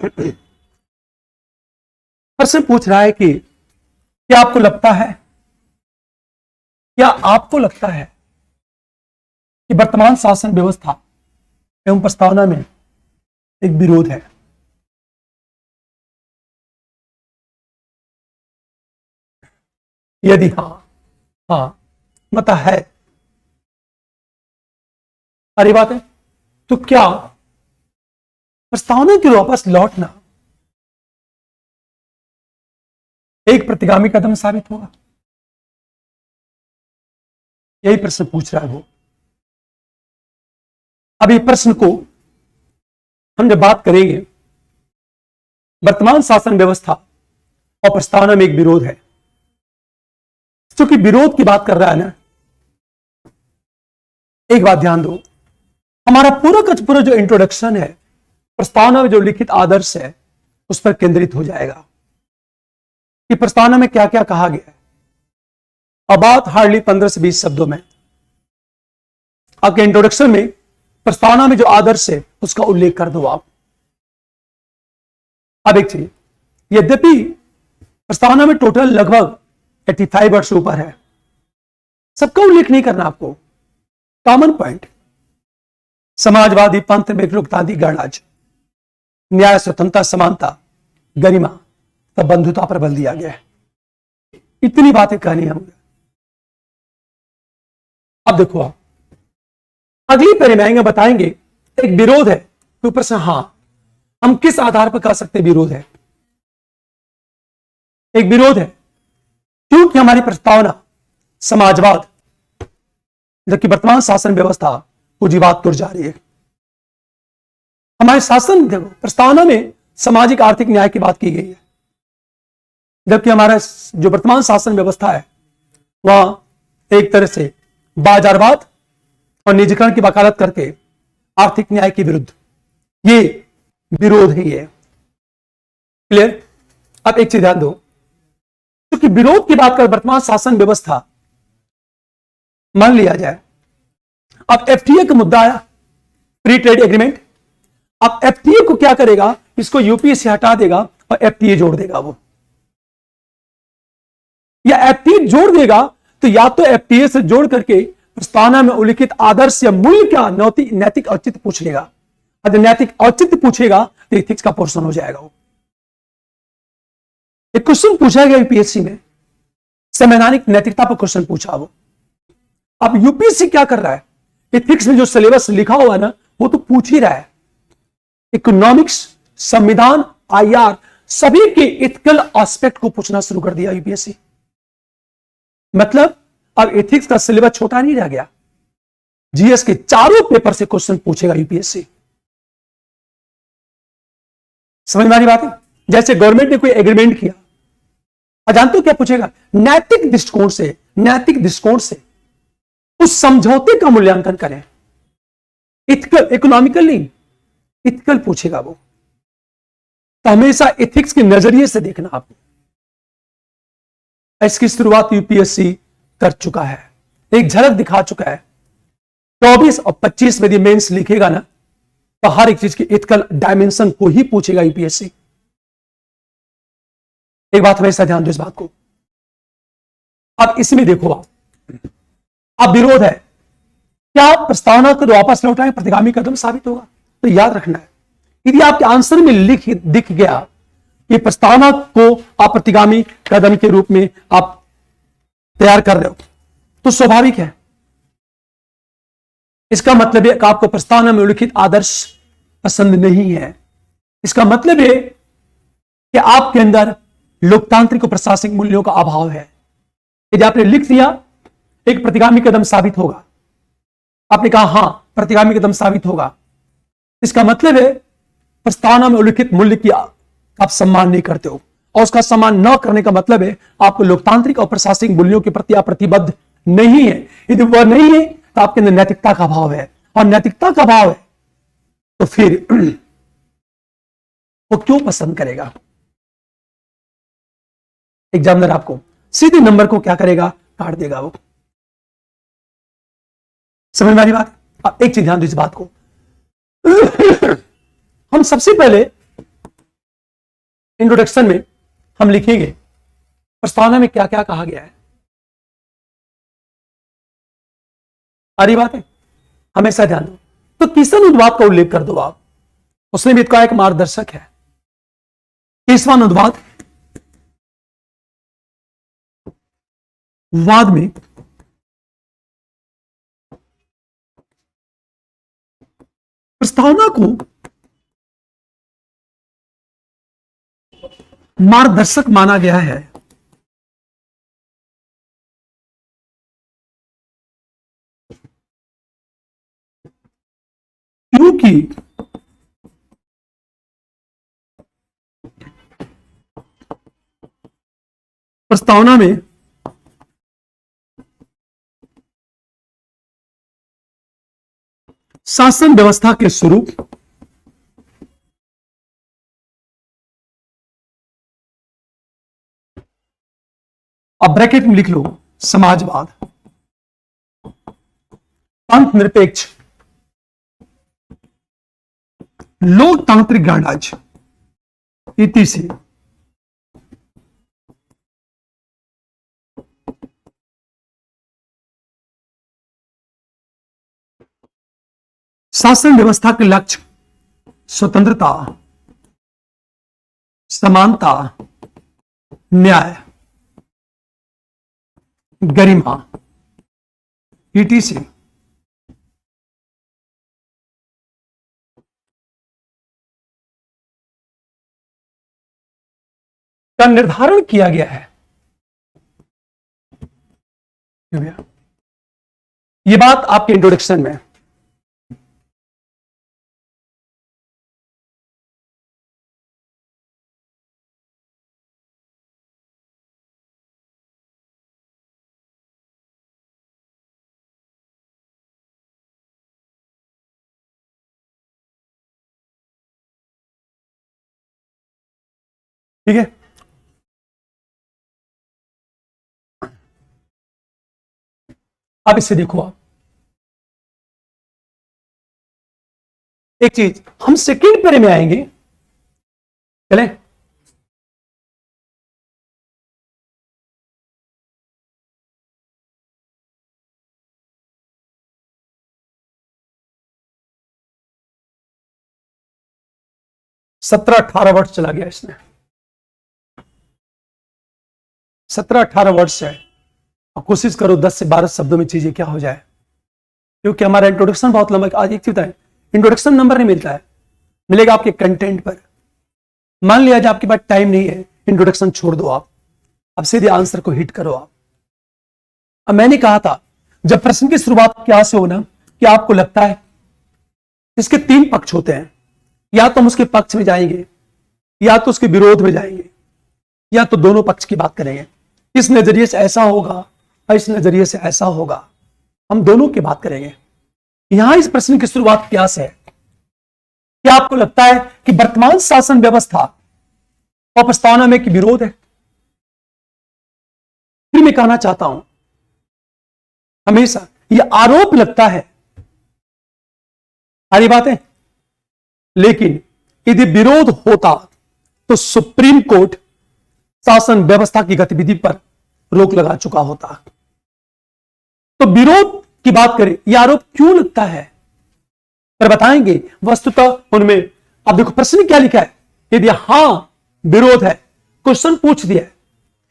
प्रश्न पूछ रहा है कि क्या आपको लगता है, क्या आपको लगता है कि वर्तमान शासन व्यवस्था एवं प्रस्तावना में एक विरोध है? यदि हाँ मत है, अरे बात है, तो क्या प्रस्तावना के वापस लौटना एक प्रतिगामी कदम साबित होगा? यही प्रश्न पूछ रहा है वो। अब इस प्रश्न को हम जब बात करेंगे, वर्तमान शासन व्यवस्था और प्रस्तावना में एक विरोध है, क्योंकि विरोध की बात कर रहा है ना, एक बात ध्यान दो, हमारा पूरा का पूरा जो इंट्रोडक्शन है प्रस्तावना में जो लिखित आदर्श है उस पर केंद्रित हो जाएगा कि प्रस्तावना में क्या क्या कहा गया है। अब बात हार्डली 15 से 20 शब्दों में आपके इंट्रोडक्शन में प्रस्तावना में जो आदर्श है उसका उल्लेख कर दो आप। अब एक चीज, यद्यपि प्रस्तावना में टोटल लगभग 85 वर्ड से ऊपर है, सबका उल्लेख नहीं करना आपको। कॉमन पॉइंट, समाजवादी पंथ में लोकतांत्रिक गणराज्य, न्याय, स्वतंत्रता, समानता, गरिमा तब बंधुता पर बल दिया गया है। इतनी बातें कहनी है मुझे। अब देखो, आप अगली पैरे में आएंगे, बताएंगे एक विरोध है तो ऊपर से हम किस आधार पर कह सकते विरोध है? एक विरोध है क्योंकि हमारी प्रस्तावना समाजवाद, जबकि वर्तमान शासन व्यवस्था पूंजीवाद तुर जा रही है। हमारे शासन देखो, प्रस्तावना में सामाजिक आर्थिक न्याय की बात की गई है, जबकि हमारा जो वर्तमान शासन व्यवस्था है वह एक तरह से बाजारवाद और निजीकरण की वकालत करके आर्थिक न्याय के विरुद्ध, ये विरोध ही है। क्लियर? अब एक चीज ध्यान दो, क्योंकि विरोध की बात कर वर्तमान शासन व्यवस्था, मान लिया जाए अब एफटीए का मुद्दा आया, फ्री ट्रेड एग्रीमेंट। अब एफटीए को क्या करेगा, इसको यूपीए से हटा देगा और एफटीए जोड़ देगा वो, या एफटीए जोड़ देगा तो या तो एफटीए से जोड़ करके प्रस्तावना में उल्लिखित आदर्श या मूल्य क्या नैतिक औचित्य पूछ लेगा। अगर नैतिक औचित्य पूछेगा तो एथिक्स का पोर्शन हो जाएगा वो। एक क्वेश्चन पूछा गया यूपीएससी में, संवैधानिक नैतिकता पर क्वेश्चन पूछा वो। अब यूपीएससी क्या कर रहा है, एथिक्स में जो सिलेबस लिखा हुआ है ना वो तो पूछ ही रहा है। इकोनॉमिक्स, संविधान, आईआर, सभी के एथिकल एस्पेक्ट को पूछना शुरू कर दिया यूपीएससी। मतलब अब एथिक्स का सिलेबस छोटा नहीं रह गया, जीएस के चारों पेपर से क्वेश्चन पूछेगा यूपीएससी। समझ में आ रही बात है? जैसे गवर्नमेंट ने कोई एग्रीमेंट किया, जानते हो क्या पूछेगा, नैतिक दृष्टिकोण से उस समझौते का मूल्यांकन करें। इथिकल, इकोनॉमिकल नहीं, इथिकल पूछेगा वो। तो हमेशा एथिक्स के नजरिए से देखना आपको। इसकी शुरुआत यूपीएससी कर चुका है, एक झलक दिखा चुका है। 24 और 25 में यदि मेंस लिखेगा ना तो हर एक चीज की एथिकल डायमेंशन को ही पूछेगा यूपीएससी। एक बात हमेशा ध्यान दो इस बात को। अब इसमें देखो, अब विरोध है, क्या प्रस्तावना को वापस लौटाएं प्रतिगामी कदम साबित होगा? तो याद रखना है, यदि आपके आंसर में दिख गया कि प्रस्तावना को आप प्रतिगामी कदम के रूप में आप तैयार कर रहे हो तो स्वाभाविक है, इसका मतलब है कि आपको प्रस्तावना में उल्लिखित आदर्श पसंद नहीं है। इसका मतलब है कि आपके अंदर लोकतांत्रिक और प्रशासनिक मूल्यों का अभाव है। यदि आपने लिख दिया एक प्रतिगामी कदम साबित होगा, आपने कहा हां प्रतिगामी कदम साबित होगा, इसका मतलब है प्रस्तावना में उल्लिखित मूल्य की आप सम्मान नहीं करते हो, और उसका सम्मान न करने का मतलब है आपको लोकतांत्रिक और प्रशासनिक मूल्यों के प्रति आप प्रतिबद्ध नहीं है। यदि वह नहीं है तो आपके अंदर नैतिकता का अभाव है, और नैतिकता का अभाव है तो फिर वो क्यों पसंद करेगा? एग्जामिनर आपको सीधे नंबर को क्या करेगा, काट देगा वो। समझ में आ रही बात? अब एक चीज ध्यान दो इस बात को। हम सबसे पहले इंट्रोडक्शन में हम लिखेंगे प्रस्तावना में क्या क्या कहा गया है। आ रही बात है, हमेशा ध्यान दो। तो किसन अनुवाद का उल्लेख कर दो आप, उसने भी इसका एक मार्गदर्शक है। केसवान अनुवाद वाद में प्रस्तावना को मार्गदर्शक माना गया है। क्योंकि प्रस्तावना में शासन व्यवस्था के स्वरूप, अब ब्रैकेट में लिख लो समाजवाद, पंथ निरपेक्ष, लोकतांत्रिक गणराज्य इतिसे शासन व्यवस्था के लक्ष्य स्वतंत्रता, समानता, न्याय, गरिमा ईटीसी का निर्धारण किया गया है। यह बात आपके इंट्रोडक्शन में, ठीक है। अब इसे देखो आप, एक चीज हम सेकंड पैरे में आएंगे, चले। सत्रह 18 वर्ष चला गया इसने, 17-18 वर्ष है। और कोशिश करो 10 से 12 शब्दों में चीजें क्या हो जाए, क्योंकि हमारा इंट्रोडक्शन बहुत लंबा। आज एक चीज है, इंट्रोडक्शन नंबर नहीं मिलता है, मिलेगा आपके कंटेंट पर। मान लिया आज आपके पास टाइम नहीं है, इंट्रोडक्शन छोड़ दो आप, अब सीधे आंसर को हिट करो आप। अब मैंने कहा था जब प्रश्न की शुरुआत क्या से होना कि आपको लगता है इसके 3 पक्ष होते हैं, या तो हम उसके पक्ष में जाएंगे, या तो उसके विरोध में जाएंगे, या तो दोनों पक्ष की बात करेंगे। इस नजरिए से ऐसा होगा और इस नजरिए से ऐसा होगा, हम दोनों की बात करेंगे। यहां इस प्रश्न की शुरुआत क्या से है? क्या आपको लगता है कि वर्तमान शासन व्यवस्था और प्रस्तावना में कि विरोध है? फिर मैं कहना चाहता हूं, हमेशा यह आरोप लगता है, सारी बातें, लेकिन यदि विरोध होता तो सुप्रीम कोर्ट शासन व्यवस्था की गतिविधि पर रोक लगा चुका होता। तो विरोध की बात करें, यह आरोप क्यों लगता है पर बताएंगे वस्तुतः उनमें। अब देखो प्रश्न क्या लिखा है, यदि हां विरोध है, क्वेश्चन पूछ दिया है,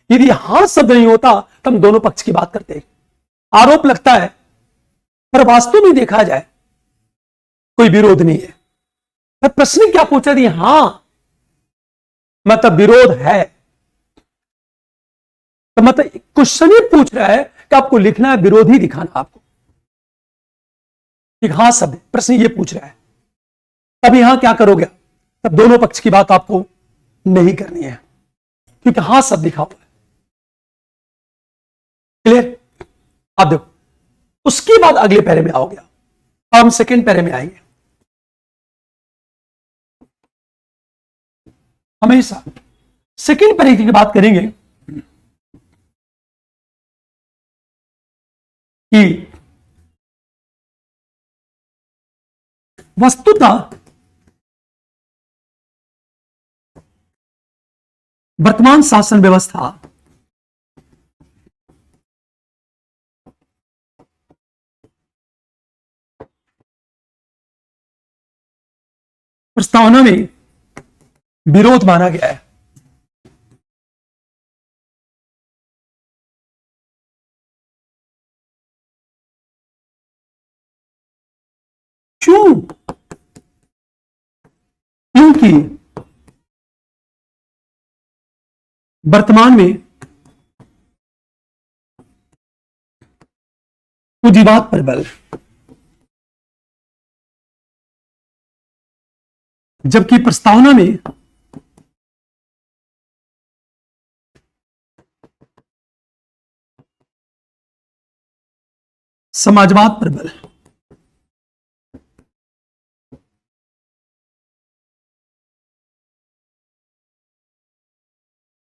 यदि हां शब्द नहीं होता तो हम दोनों पक्ष की बात करते। आरोप लगता है पर वास्तव में देखा जाए कोई विरोध नहीं है। पर प्रश्न क्या पूछा थी, हां मतलब विरोध है, तो मतलब क्वेश्चन ही पूछ रहा है कि आपको लिखना है विरोधी दिखाना आपको, एक हां शब्द, प्रश्न ये पूछ रहा है। तब यहां क्या करोगे, तब दोनों पक्ष की बात आपको नहीं करनी है, क्योंकि हां शब्द लिखा हुआ है। क्लियर? अब देखो उसके बाद अगले पैरे में आओगे, अब हम सेकेंड पैरे में आएंगे। हमेशा सेकेंड पैरे की बात करेंगे कि वस्तुतः वर्तमान शासन व्यवस्था प्रस्तावना में विरोध माना गया है। क्यों? क्योंकि वर्तमान में पूंजीवाद प्रबल, जबकि प्रस्तावना में समाजवाद प्रबल।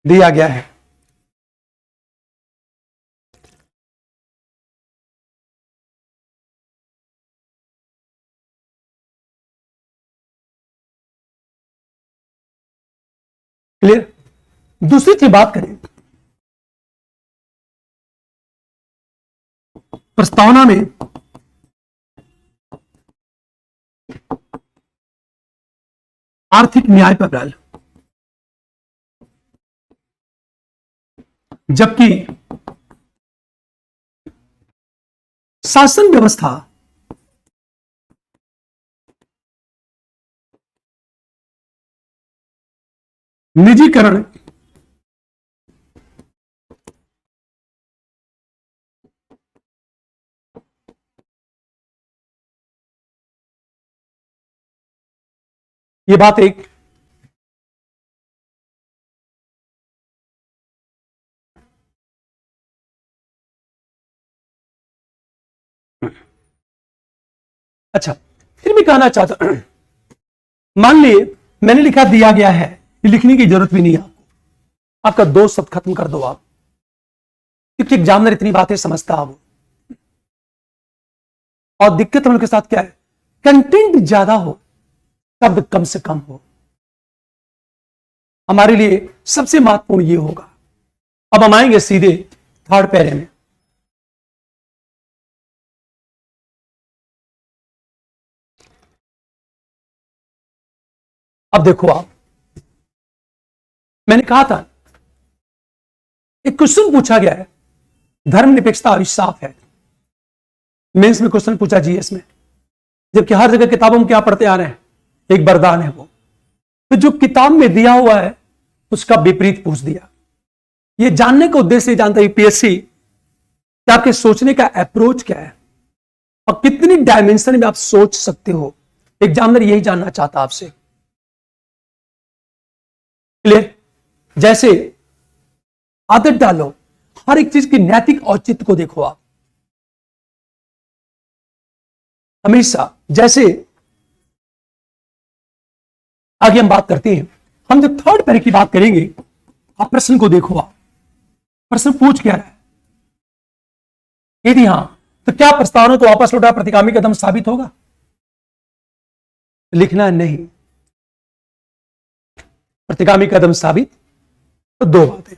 दिया गया है। क्लियर? दूसरी चीज बात करें, प्रस्तावना में आर्थिक न्याय पर बल, जबकि शासन व्यवस्था निजीकरण ये बात एक अच्छा, फिर भी कहना चाहता हूं, मान लिए मैंने लिखा दिया गया है, ये लिखने की जरूरत भी नहीं है आपको, आपका 2 शब्द खत्म कर दो आप, क्योंकि एग्जामिनर इतनी बातें समझता है वो। और दिक्कत हम लोग के साथ क्या है, कंटेंट ज्यादा हो, शब्द कम से कम हो। हमारे लिए सबसे महत्वपूर्ण ये होगा। अब हम आएंगे सीधे 3rd पैरे में। अब देखो आप, मैंने कहा था एक क्वेश्चन पूछा गया है, धर्मनिरपेक्षता अभिशाप है। मेंस में क्वेश्चन पूछा जीएस में, जबकि हर जगह किताबों में क्या पढ़ते आ रहे हैं, एक वरदान है वो। तो जो किताब में दिया हुआ है उसका विपरीत पूछ दिया। ये जानने का उद्देश्य जानता है यूपीएससी कि आपके सोचने का अप्रोच क्या है और कितनी डायमेंशन में आप सोच सकते हो। एग्जामिनर यही जानना चाहता आपसे। क्लियर? जैसे आदत डालो, हर एक चीज की नैतिक औचित्य को देखो आप हमेशा। जैसे आगे हम बात करते हैं, हम जब 3rd पैरे की बात करेंगे, आप प्रश्न को देखो। आप प्रश्न पूछ क्या रहा है, यदि हां तो क्या प्रस्तावना को वापस लौटा प्रतिगामी कदम साबित होगा? लिखना नहीं, प्रतिगामी कदम साबित तो 2 बातें।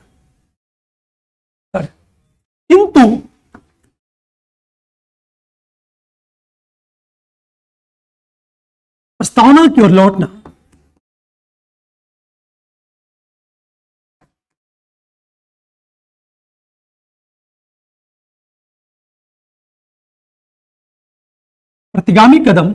किंतु प्रस्तावना की ओर लौटना प्रतिगामी कदम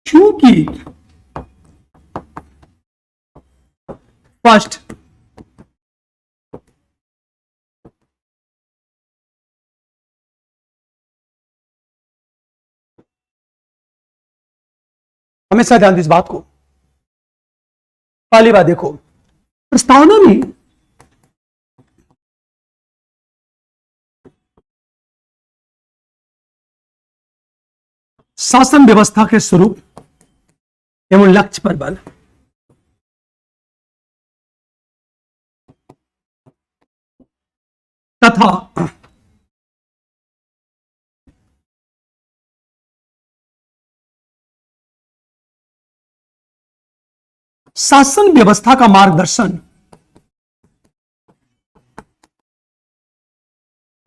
क्योंकि फर्स्ट हमेशा ध्यान दीजिए इस बात को। पहली बात देखो, प्रस्तावना में शासन व्यवस्था के स्वरूप एवं लक्ष्य पर बल, तथा शासन व्यवस्था का मार्गदर्शन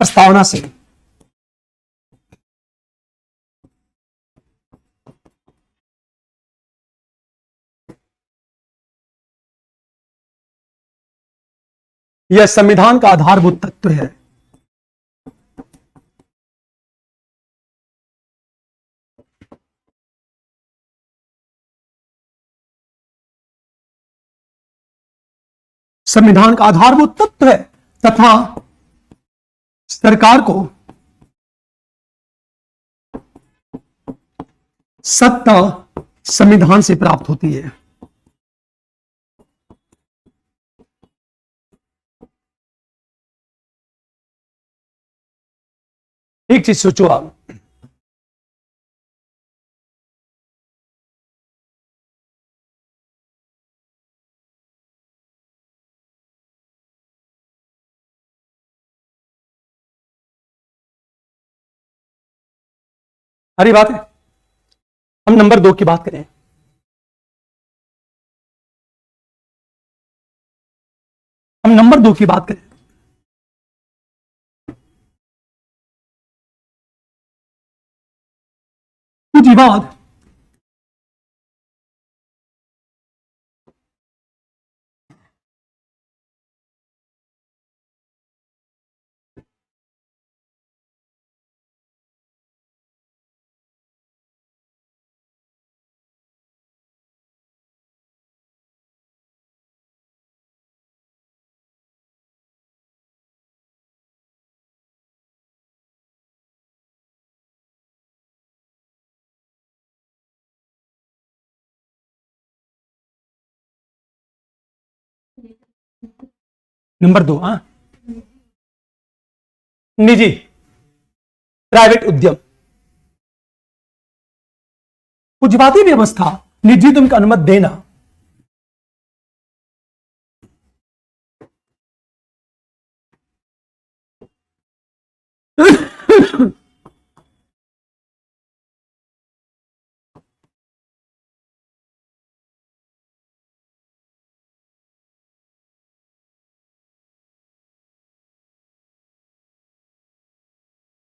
प्रस्तावना से यह संविधान का आधारभूत तत्व है। संविधान का आधारभूत तत्व है तथा सरकार को सत्ता संविधान से प्राप्त होती है। एक चीज सोचो आप, हरी बात है। हम नंबर 2 की बात करें। हम नंबर 2 की बात करें। पूंजीवाद नंबर 2, निजी प्राइवेट उद्यम। पूंजीवादी व्यवस्था निजी उद्यम की अनुमति देना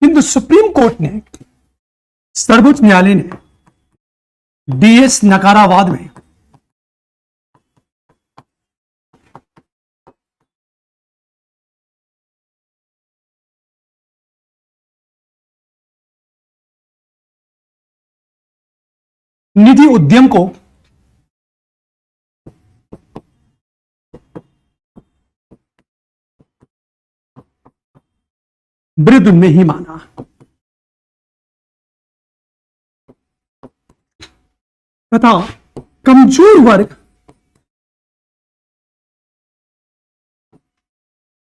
किंतु सुप्रीम कोर्ट ने, सर्वोच्च न्यायालय ने डीएस नकारावाद में निजी उद्यम को विरुद्ध नहीं माना। तथा कमजोर वर्ग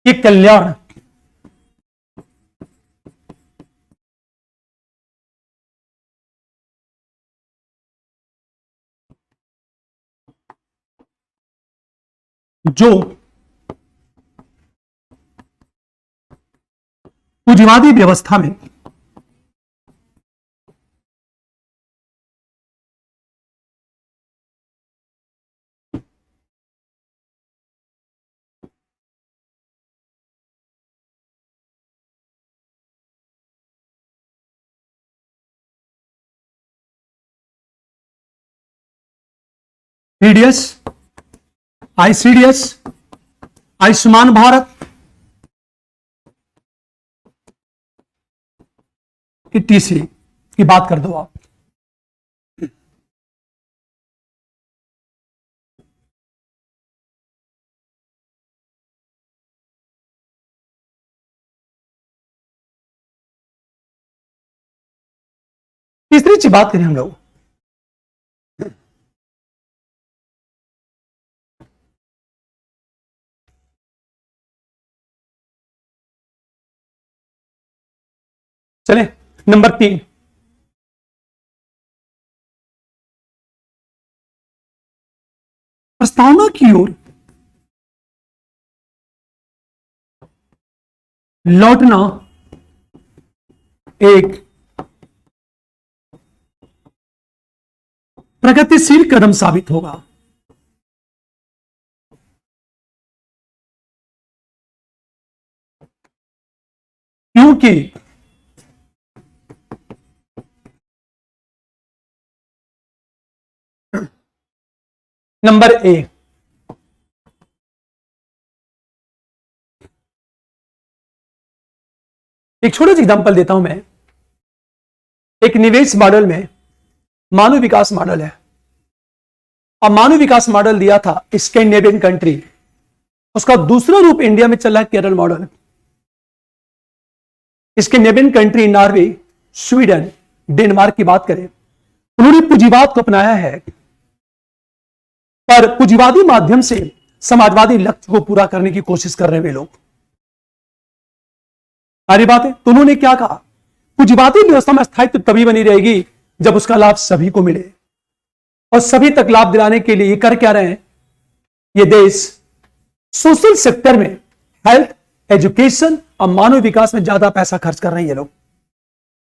के कल्याण जो पूंजीवादी व्यवस्था में TDS, ICDS, Ayushman Bharat, TC की बात कर दो आप। तीसरी चीज बात करें हम लोग, चले नंबर 3, प्रस्तावना की ओर लौटना एक प्रगतिशील कदम साबित होगा। क्योंकि नंबर ए, एक छोटे से एग्जांपल देता हूं मैं। एक निवेश मॉडल में मानव विकास मॉडल है, और मानव विकास मॉडल दिया था स्कैंडिनेवियन कंट्री। उसका दूसरा रूप इंडिया में चला है Kerala model. Scandinavian country Norway, Sweden, Denmark की बात करें, उन्होंने पूंजीवाद को अपनाया है, पर पूंजीवादी माध्यम से समाजवादी लक्ष्य को पूरा करने की कोशिश कर रहे हैं वे लोग। सारी बात है। तो उन्होंने क्या कहा, पूंजीवादी व्यवस्था में स्थायित्व तभी बनी रहेगी जब उसका लाभ सभी को मिले, और सभी तक लाभ दिलाने के लिए ये कर क्या रहे हैं, ये देश सोशल सेक्टर में हेल्थ, एजुकेशन और मानव विकास में ज्यादा पैसा खर्च कर रहे हैं ये लोग,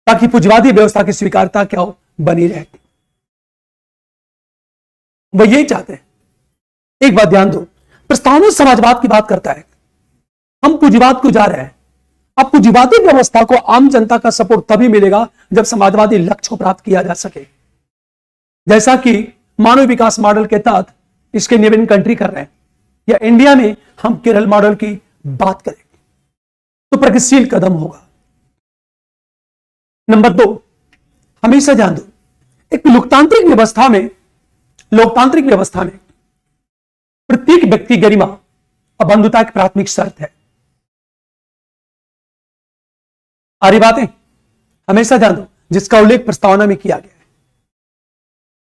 ताकि पूंजीवादी व्यवस्था की स्वीकार्यता क्या हो, बनी रहे। वो यही चाहते हैं। एक बात ध्यान दो, प्रस्तावना समाजवाद की बात करता है, हम पूंजीवाद को जा रहे हैं। अब पूंजीवादी व्यवस्था को आम जनता का सपोर्ट तभी मिलेगा जब समाजवादी लक्ष्य को प्राप्त किया जा सके, जैसा कि मानव विकास मॉडल के तहत स्कैंडिनेवियन कंट्री कर रहे हैं, या इंडिया में हम केरल मॉडल की बात करें, तो प्रगतिशील कदम होगा। नंबर 2, हमेशा ध्यान दो, एक लोकतांत्रिक व्यवस्था में प्रत्येक व्यक्ति गरिमा और बंधुता की प्राथमिक शर्त है। सारी बातें हमेशा ध्यान दो, जिसका उल्लेख प्रस्तावना में किया गया है।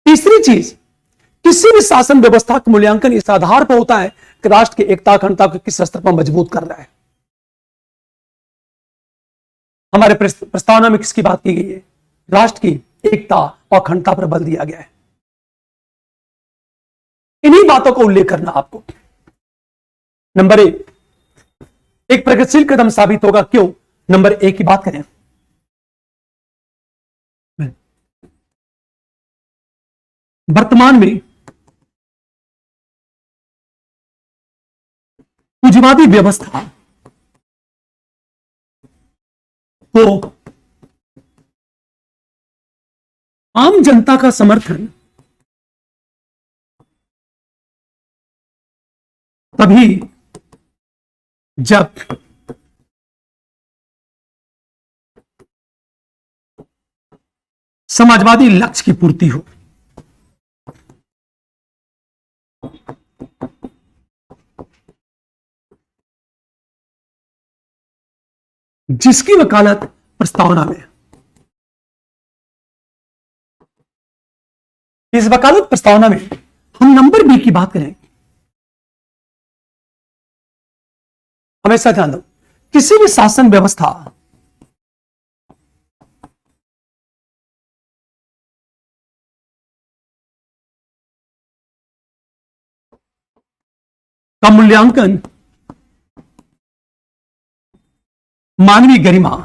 तीसरी चीज, किसी भी शासन व्यवस्था का मूल्यांकन इस आधार पर होता है कि राष्ट्र की एकता अखंडता को किस स्तर पर मजबूत कर रहा है। हमारे प्रस्तावना में किसकी बात की गई है, राष्ट्र की एकता और अखंडता पर बल दिया गया है। इन्हीं बातों का उल्लेख करना आपको। नंबर 1, एक प्रगतिशील कदम साबित होगा। क्यों? नंबर 1 की बात करें, वर्तमान में पूंजीवादी व्यवस्था को आम जनता का समर्थन तभी जब समाजवादी लक्ष्य की पूर्ति हो। जिसकी वकालत प्रस्तावना में, इस वकालत प्रस्तावना में हम नंबर बी की बात करें। हमेशा ध्यान दो, किसी भी शासन व्यवस्था का मूल्यांकन मानवीय गरिमा,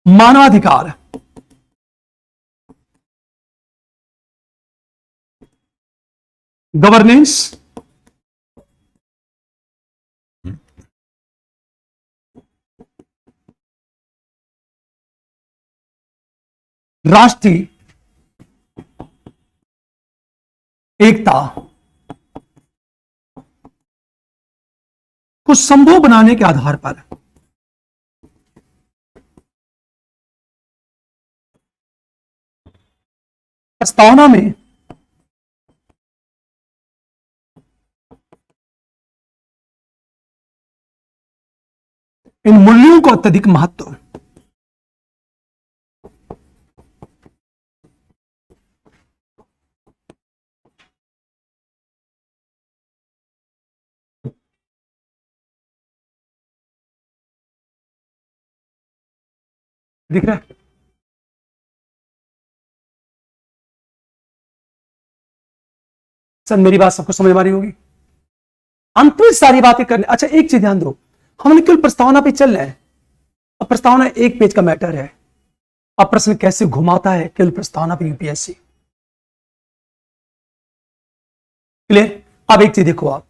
मानवाधिकार, गवर्नेंस, राष्ट्रीय एकता को संभव बनाने के आधार पर प्रस्तावना में इन मूल्यों को अत्यधिक महत्व दिख रहा है। सर मेरी बात सबको समझ में आ रही होगी। अंत में सारी बातें करने, अच्छा एक चीज ध्यान दो, हमने केवल प्रस्तावना पे चल रहे हैं। अब प्रस्तावना 1 पेज का मैटर है, अब प्रश्न कैसे घुमाता है केवल प्रस्तावना पे यूपीएससी। क्लियर? अब एक चीज देखो, आप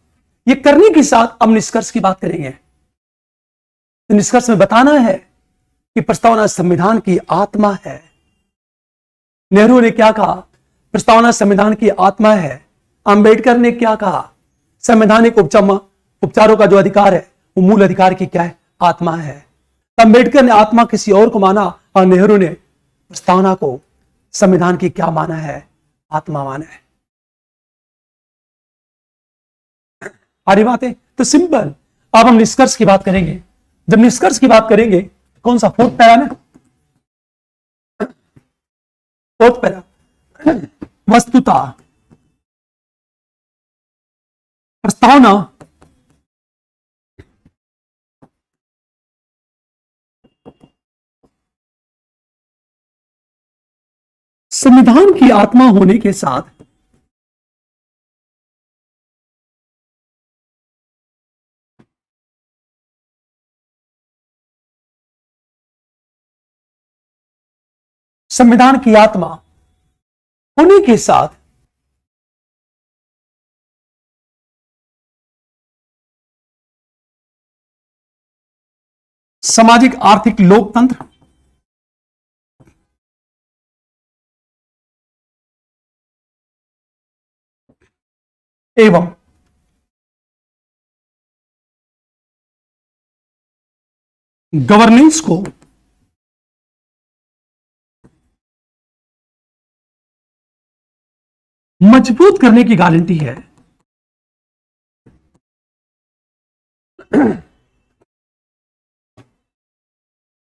ये करने के साथ अब निष्कर्ष की बात करेंगे। तो निष्कर्ष में बताना है कि प्रस्तावना संविधान की आत्मा है। नेहरू ने क्या कहा? प्रस्तावना संविधान की आत्मा है। अंबेडकर ने क्या कहा? संवैधानिक उपचारों का जो अधिकार है वो मूल अधिकार की क्या है? आत्मा है। अंबेडकर ने आत्मा किसी और को माना और नेहरू ने प्रस्तावना को संविधान की क्या माना है? आत्मा माना है। सारी बातें तो सिंपल। अब हम निष्कर्ष की बात करेंगे। जब निष्कर्ष की बात करेंगे, कौन सा? फोर्थ पैरा ना, फोर्थ पैरा। वस्तुतः प्रस्तावना संविधान की आत्मा होने के साथ संविधान की आत्मा होने के साथ सामाजिक आर्थिक लोकतंत्र एवं गवर्नेंस को मजबूत करने की गारंटी है।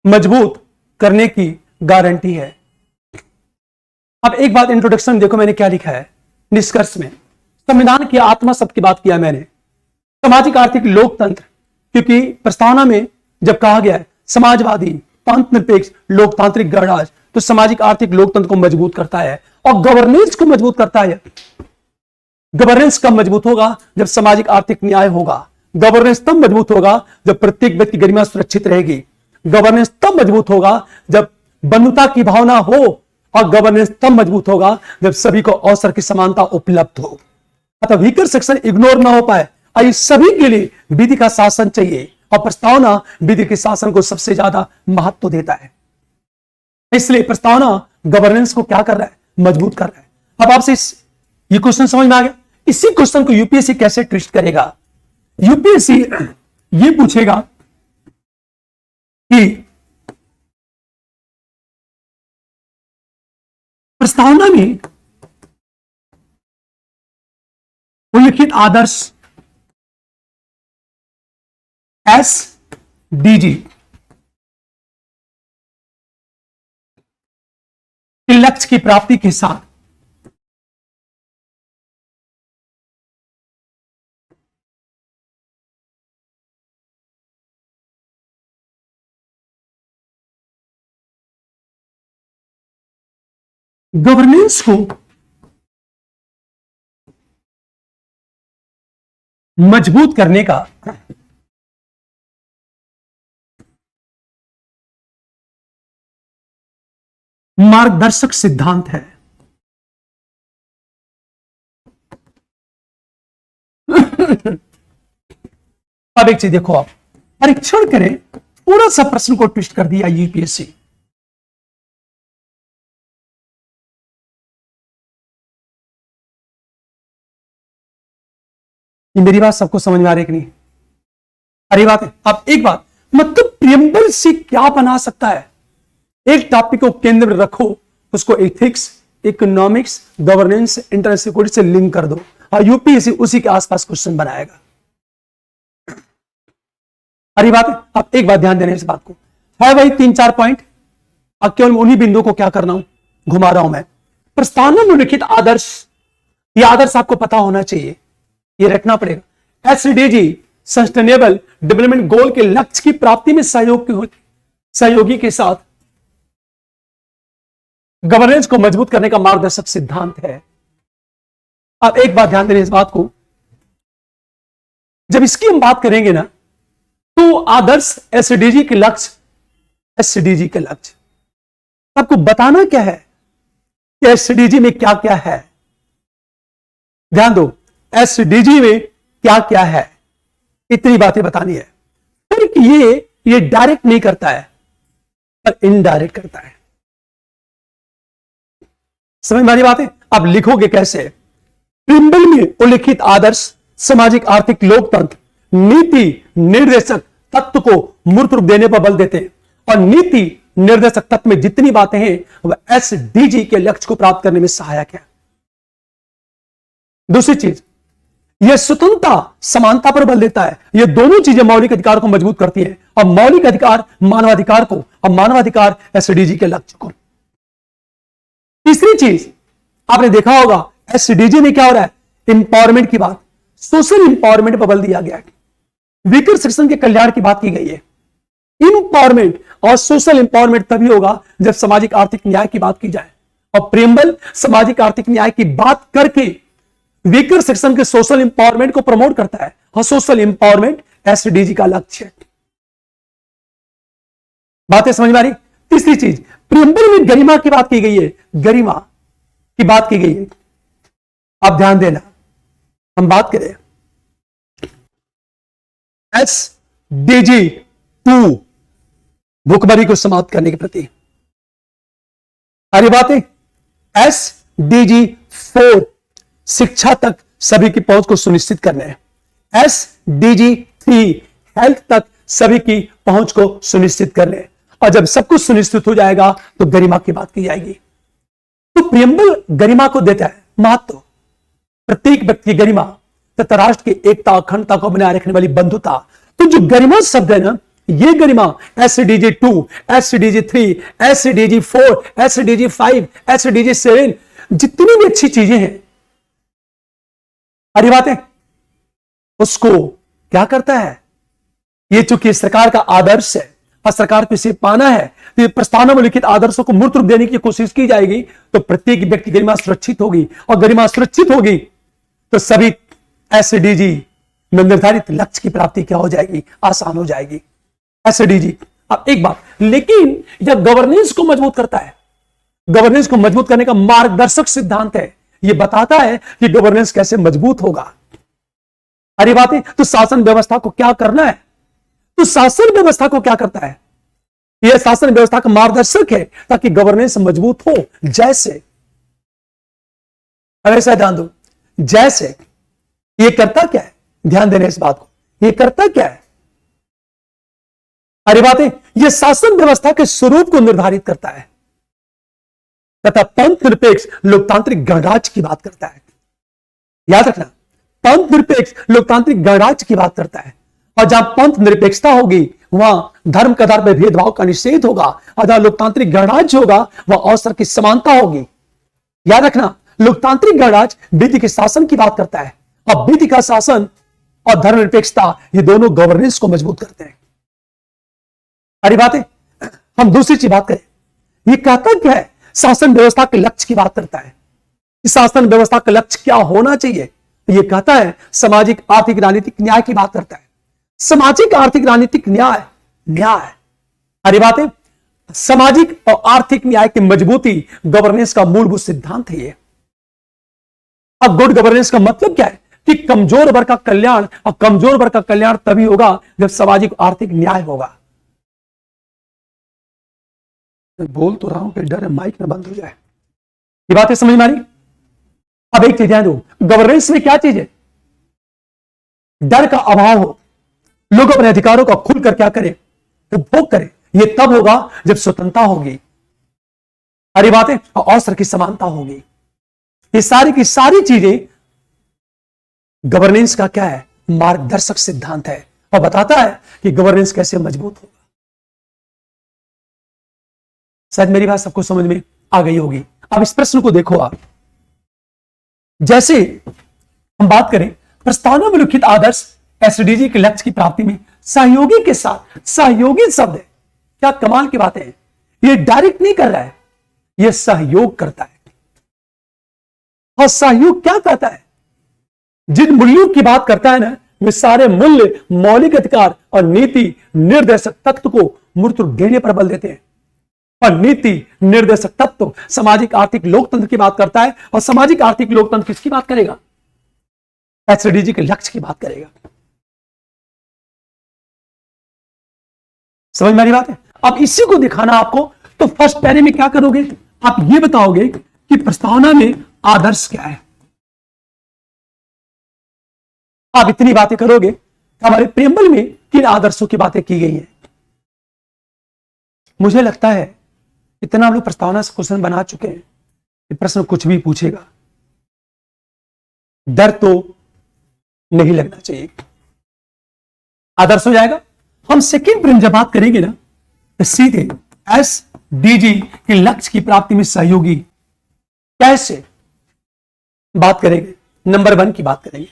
मजबूत करने की गारंटी है। अब एक बात इंट्रोडक्शन देखो, मैंने क्या लिखा है निष्कर्ष में। संविधान की आत्मा शब्द की बात किया मैंने, सामाजिक आर्थिक लोकतंत्र, क्योंकि प्रस्तावना में जब कहा गया है समाजवादी, पंथ निरपेक्ष, लोकतांत्रिक गणराज्य, तो सामाजिक आर्थिक लोकतंत्र को मजबूत करता है और गवर्नेंस को मजबूत करता है। गवर्नेंस कब मजबूत होगा? जब सामाजिक आर्थिक न्याय होगा। गवर्नेंस तब मजबूत होगा जब प्रत्येक व्यक्ति की गरिमा सुरक्षित रहेगी। गवर्नेंस तब मजबूत होगा जब बंधुता की भावना हो, और गवर्नेंस तब मजबूत होगा जब सभी को अवसर की समानता उपलब्ध हो, अतः वीकर सेक्शन इग्नोर ना हो पाए। और इस सभी के लिए विधि का शासन चाहिए, और प्रस्तावना विधि के शासन को सबसे ज्यादा महत्व देता है। इसलिए प्रस्तावना गवर्नेंस को क्या कर रहा है? मजबूत कर रहा है। अब आपसे ये क्वेश्चन समझ में आ गया? इसी क्वेश्चन को यूपीएससी कैसे ट्विस्ट करेगा? यूपीएससी ये पूछेगा कि प्रस्तावना में उल्लिखित आदर्श एसडीजी के लक्ष्य की प्राप्ति के साथ गवर्नेंस को मजबूत करने का मार्गदर्शक सिद्धांत है। अब एक चीज देखो, आप परीक्षण करें, पूरा सा प्रश्न को ट्विस्ट कर दिया यूपीएससी। ये मेरी बात सबको समझ में आ रही है कि नहीं? अरे बात है। अब एक बात, मतलब प्रियम्बल से क्या बना सकता है? एक टॉपिक को केंद्र में रखो, उसको ethics, economics, governance, international security से लिंक कर दो, और यूपीएससी उसी के आसपास क्वेश्चन बनाएगा। अरे बात है। अब एक बात ध्यान देने इस बात को है भाई, 3-4 पॉइंट, अब केवल उन्हीं बिंदुओं को क्या करना हूं, घुमा रहा हूं मैं। प्रस्तावना में लिखित आदर्श, ये आदर्श आपको पता होना चाहिए, ये रखना पड़ेगा। एसडीजी सस्टेनेबल डेवलपमेंट गोल के लक्ष्य की प्राप्ति में सहयोगी के साथ गवर्नेंस को मजबूत करने का मार्गदर्शक सिद्धांत है। अब एक बात ध्यान देने इस बात को, जब इसकी हम बात करेंगे ना, तो आदर्श एसडीजी के लक्ष्य, एसडीजी के लक्ष्य आपको बताना क्या है कि एसडीजी में क्या क्या है। ध्यान दो, एसडीजी में क्या क्या है। इतनी बातें बतानी है। फिर ये डायरेक्ट नहीं करता है पर इनडायरेक्ट करता है। समझ में आ रही बात है? अब लिखोगे कैसे? प्रियम्बल में उल्लिखित आदर्श सामाजिक आर्थिक लोकतंत्र नीति निर्देशक तत्व को मूर्त रूप देने पर बल देते हैं और नीति निर्देशक तत्व में जितनी बातें हैं वह एसडीजी के लक्ष्य को प्राप्त करने में सहायक है। दूसरी चीज, यह स्वतंत्रता समानता पर बल देता है। यह दोनों चीजें मौलिक अधिकार को मजबूत करती है और मौलिक अधिकार मानवाधिकार को और मानवाधिकार एसडीजी के लक्ष्य को। तीसरी चीज आपने देखा होगा एसडीजी में क्या हो रहा है? इंपावरमेंट की बात, सोशल इंपावरमेंट पर बल दिया गया है। वीकर सेक्शन के कल्याण की बात की गई है। इंपावरमेंट और सोशल इंपावरमेंट तभी होगा जब सामाजिक आर्थिक न्याय की बात की जाए और प्रियम्बल सामाजिक आर्थिक न्याय की बात करके वीकर सेक्शन के सोशल इंपावरमेंट को प्रमोट करता है और सोशल इंपावरमेंट एसडीजी का लक्ष्य है। बातें समझ में आ रही? तीसरी चीज, प्रियम्बल में गरिमा की बात की गई है। गरिमा की बात की गई है। आप ध्यान देना, हम बात करें एसडीजी 2 भूखमरी को समाप्त करने के प्रति। अरे बातें एसडीजी 4 शिक्षा तक सभी की पहुंच को सुनिश्चित करने हैं। एसडीजी 3 हेल्थ तक सभी की पहुंच को सुनिश्चित करने। और जब सब कुछ सुनिश्चित हो जाएगा तो गरिमा की बात की जाएगी। तो प्रियम्बल गरिमा को देता है महत्व, प्रत्येक व्यक्ति की गरिमा तथा राष्ट्र की एकता अखंडता को बनाए रखने वाली बंधुता। तो जो गरिमा शब्द है ना, ये गरिमा SDG 2, SDG 3, SDG 4, SDG 5, SDG 7 जितनी भी अच्छी चीजें हैं, अरे बात है, उसको क्या करता है? ये चूंकि सरकार का आदर्श है और सरकार को इसे पाना है तो प्रस्तावना में लिखित आदर्शों को मूर्त रूप देने की कोशिश की जाएगी। तो प्रत्येक व्यक्ति गरिमा सुरक्षित होगी और गरिमा सुरक्षित होगी तो सभी एसडीजी में निर्धारित लक्ष्य की प्राप्ति क्या हो जाएगी? आसान हो जाएगी। एसडीजी। अब एक बात, लेकिन यह गवर्नेंस को मजबूत करता है। गवर्नेंस को मजबूत करने का मार्गदर्शक सिद्धांत है। यह बताता है कि गवर्नेंस कैसे मजबूत होगा। अरे बात है, तो शासन व्यवस्था को क्या करना है? तो शासन व्यवस्था को क्या करता है? यह शासन व्यवस्था का मार्गदर्शक है ताकि गवर्नेंस मजबूत हो। जैसे, अब ऐसा ध्यान दो, जैसे ये करता क्या है? ध्यान देने इस बात को, ये करता क्या है? अरे बात है, यह शासन व्यवस्था के स्वरूप को निर्धारित करता है तथा पंथ निरपेक्ष लोकतांत्रिक गणराज्य की बात करता है। याद रखना, पंथ निरपेक्ष लोकतांत्रिक गणराज्य की बात करता है। और जहां पंथ निरपेक्षता होगी वहां धर्म के आधार पर भेदभाव का निषेध होगा और जहां लोकतांत्रिक गणराज्य होगा वहां अवसर की समानता होगी। याद रखना, लोकतांत्रिक गणराज्य विधि के शासन की बात करता है और विधि का शासन और धर्मनिरपेक्षता ये दोनों गवर्नेंस को मजबूत करते हैं। अरे बात है, हम दूसरी चीज बात करें, ये कहता क्या है? शासन व्यवस्था के लक्ष्य की बात करता है। इस शासन व्यवस्था का लक्ष्य क्या होना चाहिए? ये कहता है सामाजिक आर्थिक राजनीतिक न्याय की बात करता है। सामाजिक आर्थिक राजनीतिक न्याय, न्याय। अरे बात है, सामाजिक और आर्थिक न्याय की मजबूती गवर्नेंस का मूलभूत सिद्धांत है ये। अब गुड गवर्नेंस का मतलब क्या है? कि कमजोर वर्ग का कल्याण, और कमजोर वर्ग का कल्याण तभी होगा जब सामाजिक आर्थिक न्याय होगा। बोल तो रहा हूं कि डर है माइक ना बंद हो जाए। ये बातें समझ में आ रही? अब एक चीज ध्यान दो, गवर्नेंस में क्या चीज है? डर का अभाव हो, लोग अपने अधिकारों का खुलकर क्या करें? उपभोग करें। यह तब होगा जब स्वतंत्रता होगी, अरे बातें, और अवसर की समानता होगी। ये सारी की सारी चीजें गवर्नेंस का क्या है? मार्गदर्शक सिद्धांत है और बताता है कि गवर्नेंस कैसे मजबूत होगा। शायद मेरी बात सबको समझ में आ गई होगी। अब इस प्रश्न को देखो आप, जैसे हम बात करें प्रस्तावना में लिखित आदर्श एसडीजी के लक्ष्य की प्राप्ति में सहयोगी के साथ, सहयोगी शब्द है, क्या कमाल की बात है। ये डायरेक्ट नहीं कर रहा है, ये सहयोग करता है। और सहयोग क्या करता है? जिन मूल्यों की बात करता है ना, वे सारे मूल्य मौलिक अधिकार और नीति निर्देशक तत्व को मूर्त रूप देने पर बल देते हैं। और नीति निर्देशक तत्व सामाजिक आर्थिक लोकतंत्र की बात करता है और सामाजिक आर्थिक लोकतंत्र किसकी बात करेगा? एसडीजी के लक्ष्य की बात करेगा। समझ में आ रही बात है? अब इसी को दिखाना आपको, तो फर्स्ट पैरे में क्या करोगे, आप ये बताओगे कि प्रस्तावना में आदर्श क्या है। आप इतनी बातें करोगे, हमारे प्रेमबल में किन आदर्शों की बातें की गई है। मुझे लगता है इतना हम लोग प्रस्तावना से क्वेश्चन बना चुके हैं कि प्रश्न कुछ भी पूछेगा, डर तो नहीं लगना चाहिए, आदर्श हो जाएगा। हम सेकेंड प्रेम जब बात करेंगे ना, तो सीधे SDG के लक्ष्य की प्राप्ति में सहयोगी कैसे बात करेंगे, नंबर 1 की बात करेंगे।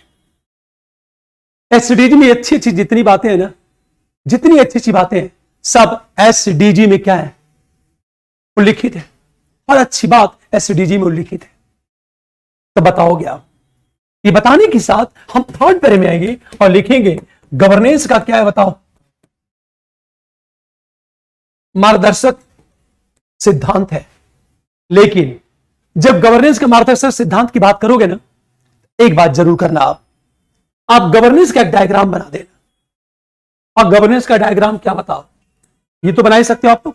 SDG में अच्छी अच्छी जितनी बातें हैं ना, जितनी अच्छी अच्छी बातें हैं, सब SDG में क्या है, उल्लिखित है। और अच्छी बात SDG में उल्लिखित है। तो बताओगे आप, ये बताने के साथ हम थर्ड पैरे में आएंगे और लिखेंगे गवर्नेंस का क्या है, बताओ। मार्गदर्शक सिद्धांत है, लेकिन जब गवर्नेंस के मार्गदर्शक सिद्धांत की बात करोगे ना, एक बात जरूर करना, आप गवर्नेंस का एक डायग्राम बना देना। और गवर्नेंस का डायग्राम क्या बताओ, ये तो बना ही सकते हो आप तो।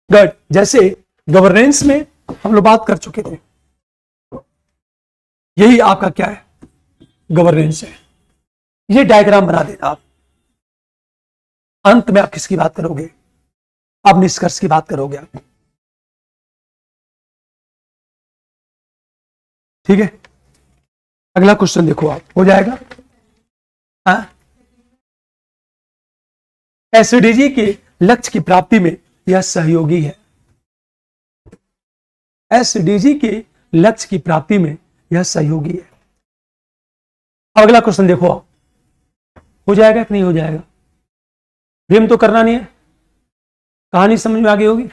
गुड। जैसे गवर्नेंस में हम लोग बात कर चुके थे, यही आपका क्या है, गवर्नेंस है। ये डायग्राम बना देना आप। अंत में आप किसकी बात करोगे, आप निष्कर्ष की बात करोगे आप। ठीक है, अगला क्वेश्चन देखो आप, हो जाएगा। हाँ, SDG के लक्ष्य की प्राप्ति में यह सहयोगी है। SDG के लक्ष्य की प्राप्ति में यह सहयोगी है। अगला क्वेश्चन देखो आप, हो जाएगा कि नहीं हो जाएगा। गेम तो करना नहीं है, कहानी समझ में आ गई होगी।